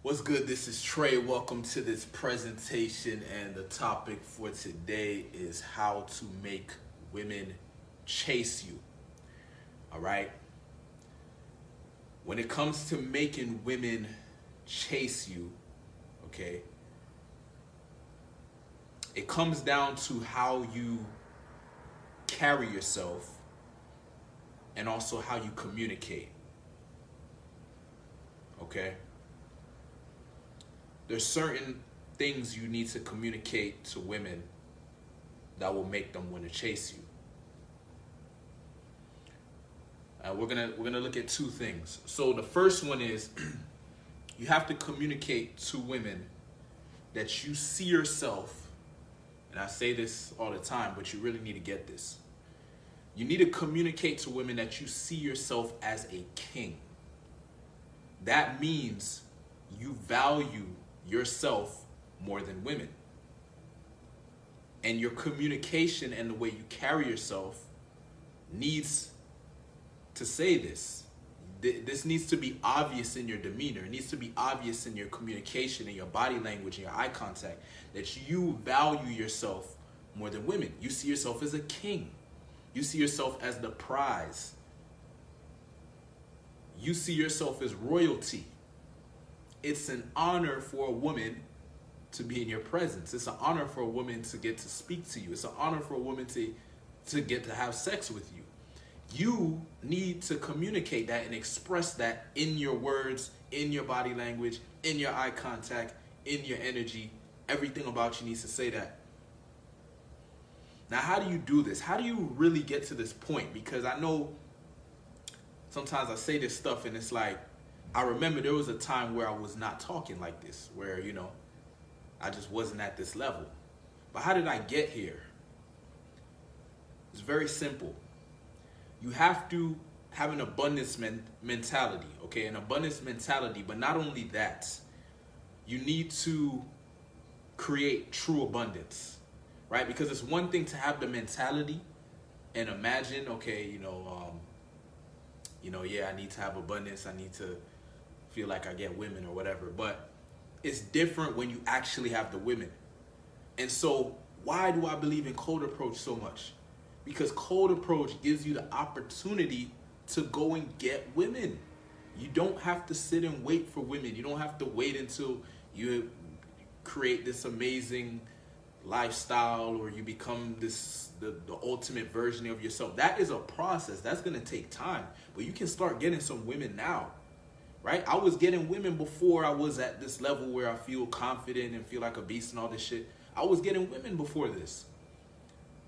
What's good? This is Trey. Welcome to this presentation, and the topic for today is how to make women chase you. All right. When it comes to making women chase you, okay, it comes down to how you carry yourself and also how you communicate. Okay. There's certain things you need to communicate to women that will make them want to chase you. We're gonna look at two things. So the first one is you have to communicate to women that you see yourself, and I say this all the time, but you really need to get this. You need to communicate to women that you see yourself as a king. That means you value yourself more than women. And your communication and the way you carry yourself needs to say this. This needs to be obvious in your demeanor. It needs to be obvious in your communication, in your body language, and your eye contact, that you value yourself more than women. You see yourself as a king. You see yourself as the prize. You see yourself as royalty. It's an honor for a woman to be in your presence. It's an honor for a woman to get to speak to you. It's an honor for a woman to get to have sex with you. You need to communicate that and express that in your words, in your body language, in your eye contact, in your energy. Everything about you needs to say that. Now, how do you do this? How do you really get to this point? Because I know sometimes I say this stuff and it's like, I remember there was a time where I was not talking like this, where, I just wasn't at this level. But how did I get here? It's very simple. You have to have an abundance mentality, okay? An abundance mentality, but not only that, you need to create true abundance, right? Because it's one thing to have the mentality and imagine, okay, yeah, I need to have abundance. I need to feel like I get women or whatever. But it's different when you actually have the women. And so why do I believe in cold approach so much? Because cold approach gives you the opportunity to go and get women. You don't have to sit and wait for women. You don't have to wait until you create this amazing lifestyle or you become the ultimate version of yourself. That is a process. That's going to take time. But you can start getting some women now, right? I was getting women before I was at this level where I feel confident and feel like a beast and all this shit. I was getting women before this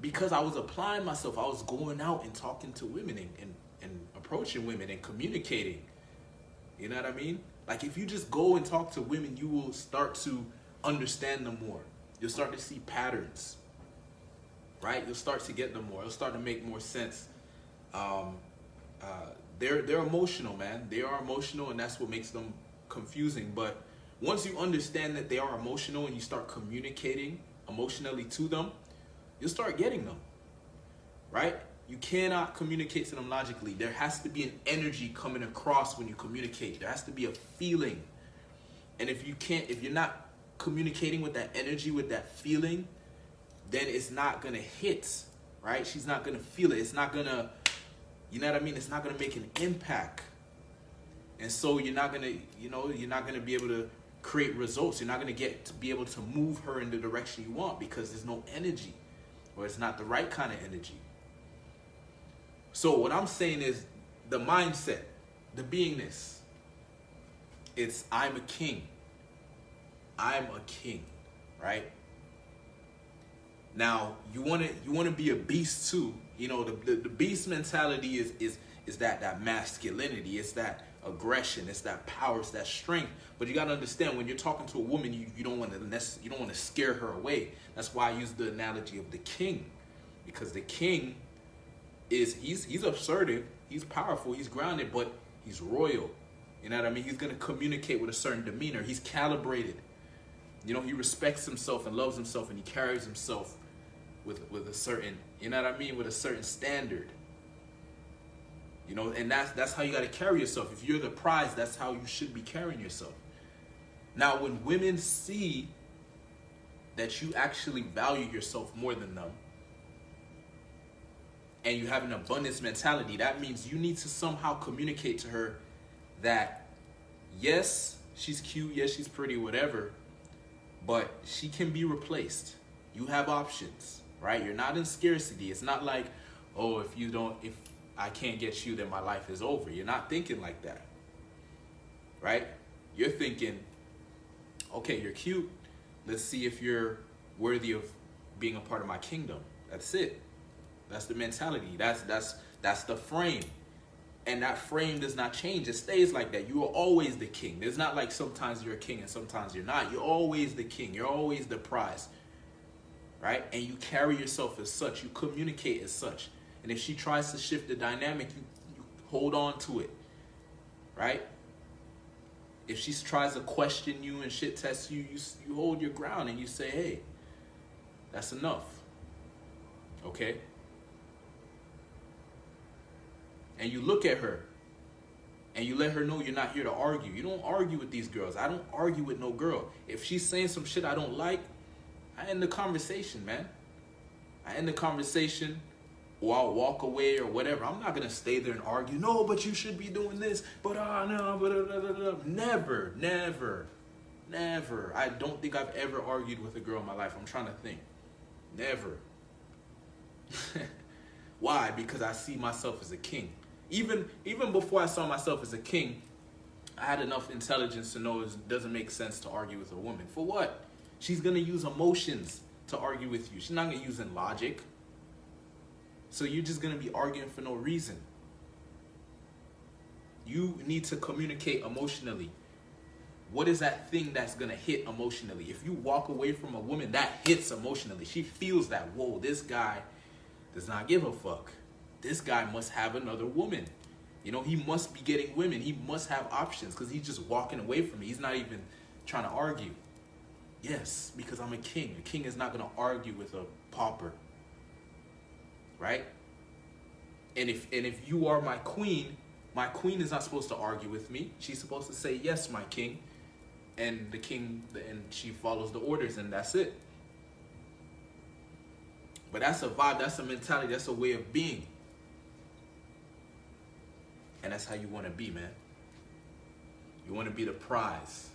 because I was applying myself. I was going out and talking to women and approaching women and communicating. You know what I mean? Like if you just go and talk to women, you will start to understand them more. You'll start to see patterns, right? You'll start to get them more. It'll start to make more sense. They're emotional, man. They are emotional, and that's what makes them confusing. But once you understand that they are emotional and you start communicating emotionally to them, you'll start getting them, right? You cannot communicate to them logically. There has to be an energy coming across when you communicate. There has to be a feeling. And if you're not communicating with that energy, with that feeling, then it's not gonna hit, right? She's not gonna feel it. It's not gonna, you know what I mean? It's not gonna make an impact. And so you're not gonna be able to create results. You're not gonna be able to move her in the direction you want because there's no energy, or it's not the right kind of energy. So what I'm saying is the mindset, the beingness. It's I'm a king. I'm a king, right? Now you want to be a beast too. The beast mentality is that masculinity. It's that aggression. It's that power. It's that strength. But you got to understand, when you're talking to a woman, you don't want to scare her away. That's why I use the analogy of the king, because the king he's assertive, he's powerful, he's grounded, but he's royal. You know what I mean? He's gonna communicate with a certain demeanor. He's calibrated. He respects himself and loves himself, and he carries himself with a certain, with a certain standard. And that's how you got to carry yourself. If you're the prize, that's how you should be carrying yourself. Now, when women see that you actually value yourself more than them, and you have an abundance mentality, that means you need to somehow communicate to her that yes, she's cute, yes, she's pretty, whatever, but she can be replaced. You have options, right? You're not in scarcity. It's not like, oh, if I can't get you, then my life is over. You're not thinking like that, right? You're thinking, okay, you're cute. Let's see if you're worthy of being a part of my kingdom. That's it. That's the mentality. That's the frame. And that frame does not change. It stays like that. You are always the king. There's not like sometimes you're a king and sometimes you're not. You're always the king. You're always the prize. Right? And you carry yourself as such. You communicate as such. And if she tries to shift the dynamic, you hold on to it. Right? If she tries to question you and shit test you, you hold your ground and you say, hey, that's enough. Okay? And you look at her and you let her know you're not here to argue. You don't argue with these girls. I don't argue with no girl. If she's saying some shit I don't like, I end the conversation, man. I end the conversation, or I'll walk away or whatever. I'm not going to stay there and argue. No, but you should be doing this. But no, but never, never, never. I don't think I've ever argued with a girl in my life. I'm trying to think. Never. Why? Because I see myself as a king. Even before I saw myself as a king, I had enough intelligence to know it doesn't make sense to argue with a woman. For what? She's going to use emotions to argue with you. She's not going to use logic. So you're just going to be arguing for no reason. You need to communicate emotionally. What is that thing that's going to hit emotionally? If you walk away from a woman, that hits emotionally. She feels that, whoa, this guy does not give a fuck. This guy must have another woman. You know, he must be getting women. He must have options because he's just walking away from me. He's not even trying to argue. Yes, because I'm a king. A king is not going to argue with a pauper. Right? And if you are my queen is not supposed to argue with me. She's supposed to say, yes, my king. And the king, and she follows the orders, and that's it. But that's a vibe, that's a mentality, that's a way of being. And that's how you want to be, man. You want to be the prize.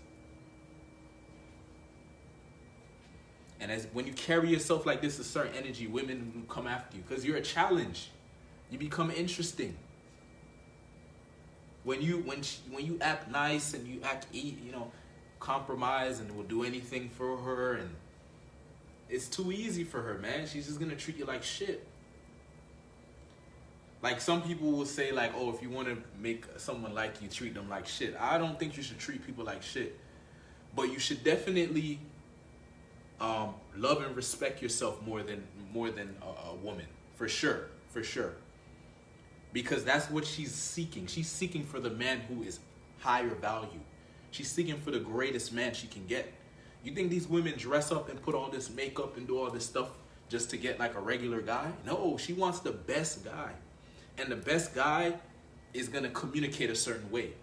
And when you carry yourself like this, a certain energy, women will come after you because you're a challenge. You become interesting. When you act nice and you compromise and will do anything for her, and it's too easy for her, man. She's just gonna treat you like shit. Like some people will say, like, oh, if you want to make someone like you, treat them like shit. I don't think you should treat people like shit, but you should definitely love and respect yourself more than a woman, for sure, because that's what she's seeking. She's seeking for the man who is higher value. She's seeking for the greatest man she can get. You think these women dress up and put all this makeup and do all this stuff just to get like a regular guy? No, she wants the best guy. And the best guy is going to communicate a certain way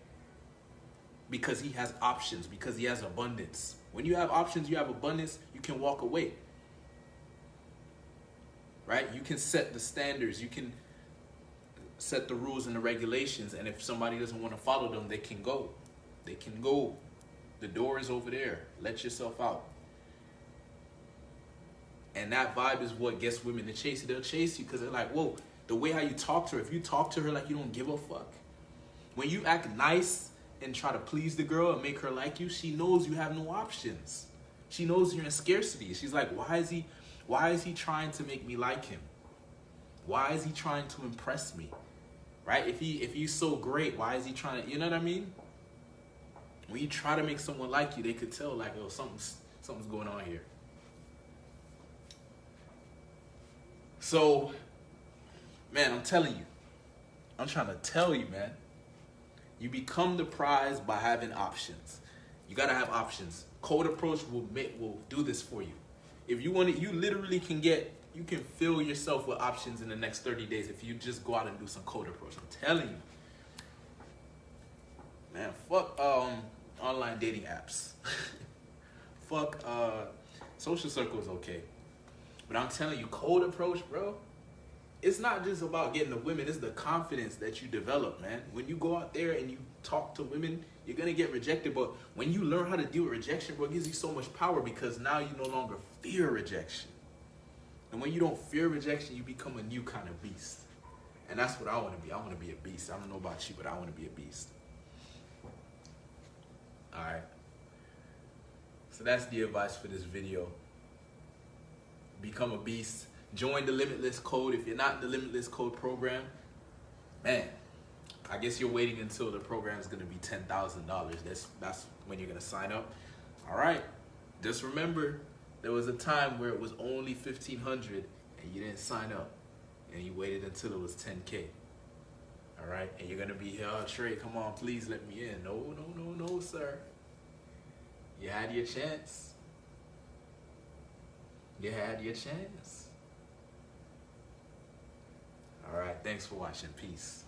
because he has options, because he has abundance. When you have options, you have abundance, you can walk away. Right? You can set the standards. You can set the rules and the regulations. And if somebody doesn't want to follow them, they can go. They can go. The door is over there. Let yourself out. And that vibe is what gets women to chase you. They'll chase you because they're like, whoa, the way how you talk to her, if you talk to her like you don't give a fuck. When you act nice and try to please the girl and make her like you, she knows you have no options. She knows you're in scarcity. She's like, why is he trying to make me like him? Why is he trying to impress me? Right? If he's so great, why is he trying to, you know what I mean? When you try to make someone like you, they could tell like, oh, something's going on here. So, man, I'm telling you. I'm trying to tell you, man. You become the prize by having options. You gotta have options. Cold approach will do this for you. If you want it, you literally can fill yourself with options in the next 30 days if you just go out and do some cold approach. I'm telling you. Man, fuck online dating apps. Fuck, social circle is okay. But I'm telling you, cold approach, bro, it's not just about getting the women, it's the confidence that you develop, man. When you go out there and you talk to women, you're gonna get rejected. But when you learn how to deal with rejection, bro, it gives you so much power because now you no longer fear rejection. And when you don't fear rejection, you become a new kind of beast. And that's what I want to be. I want to be a beast. I don't know about you, but I want to be a beast. All right. So that's the advice for this video. Become a beast. Join the Limitless Code. If you're not in the Limitless Code program, man, I guess you're waiting until the program is going to be $10,000. That's when you're going to sign up. All right. Just remember, there was a time where it was only $1,500 and you didn't sign up. And you waited until it was 10K. All right? And you're going to be here, oh, Trey, come on, please let me in. No, sir. You had your chance. You had your chance. All right, thanks for watching. Peace.